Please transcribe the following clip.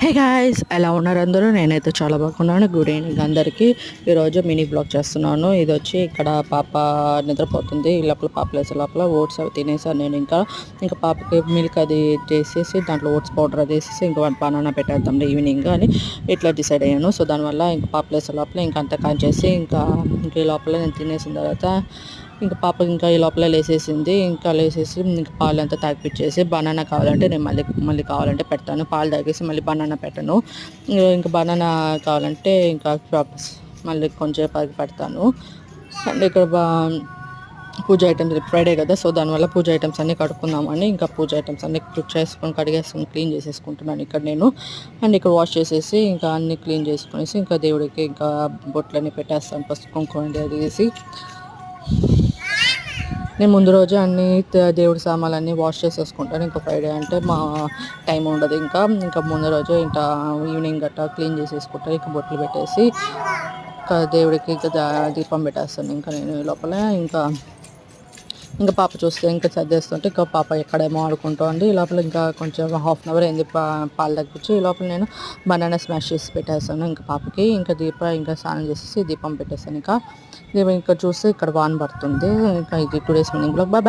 Hey guys, ఎలా ఉన్నారు అందరూ? నేనైతే చాలా బాగున్నాను. గుడ్ ఈవినింగ్ అందరికీ. ఈరోజు మినీ బ్లాగ్ చేస్తున్నాను. ఇది వచ్చి ఇక్కడ పాప నిద్రపోతుంది. ఈ లోపల పాప లేసే లోపల ఓట్స్ అవి తినేసాను నేను. ఇంకా పాపకి మిల్క్ అది చేసేసి దాంట్లో ఓట్స్ పౌడర్ అది వేసేసి ఇంకా బనానా పెట్టేద్దాం ఈవినింగ్ అని ఇట్లా డిసైడ్ అయ్యాను. సో దానివల్ల ఇంకా పాప లేసే లోపల ఇంకా అంతా కాంచేసి ఇంకా ఈ లోపల నేను తినేసిన తర్వాత ఇంకా పాప ఇంకా ఈ లోపల లేసేసింది. ఇంకా లేసేసి ఇంకా పాలు అంతా తాగిపిచ్చేసి బనానా కావాలంటే నేను మళ్ళీ మళ్ళీ కావాలంటే పెడతాను. పాలు తాగేసి మళ్ళీ బనానా పెట్టను. ఇంకా బనానా కావాలంటే ఇంకా మళ్ళీ కొంచెం పెడతాను. అండ్ ఇక్కడ పూజ ఐటమ్స్ ఫ్రైడే కదా, సో దానివల్ల పూజ ఐటమ్స్ అన్నీ కడుక్కుందామని ఇంకా పూజ ఐటమ్స్ అన్నీ చేసుకొని కడిగేసుకొని క్లీన్ చేసేసుకుంటున్నాను ఇక్కడ నేను. అండ్ ఇక్కడ వాష్ చేసేసి ఇంకా అన్నీ క్లీన్ చేసుకునేసి ఇంకా దేవుడికి ఇంకా బొట్లన్నీ పెట్టేస్తాను. పసుపు కుంకుమ అది వేసి నేను ముందు రోజే అన్నీ దేవుడి సామాన్లన్నీ వాష్ చేసేసుకుంటాను. ఇంకా ఫ్రైడే అంటే మా టైం ఉండదు. ఇంకా ముందు రోజే ఇంకా ఈవినింగ్ గట్టా క్లీన్ చేసేసుకుంటాను. ఇంకా బొట్లు పెట్టేసి ఇంకా దేవుడికి ఇంకా దీపం పెట్టేస్తాను. ఇంకా నేను ఈ లోపల ఇంకా పాప చూస్తే ఇంకా సర్దేస్తుంటే ఇంకా పాప ఎక్కడేమో ఆడుకుంటోంది. ఈ లోపల ఇంకా కొంచెం హాఫ్ అన్ అవర్ అయింది పాలు తగ్గించి. ఈ లోపల నేను బనానా స్మాష్ చేసి పెట్టేస్తాను ఇంకా పాపకి. ఇంకా స్నానం చేసేసి దీపం పెట్టేస్తాను. ఇంకా చూస్తే ఇక్కడ వాన పడుతుంది. ఇంకా ఇది 2 days మినింగ్ బ్లాగ్. బాయ్.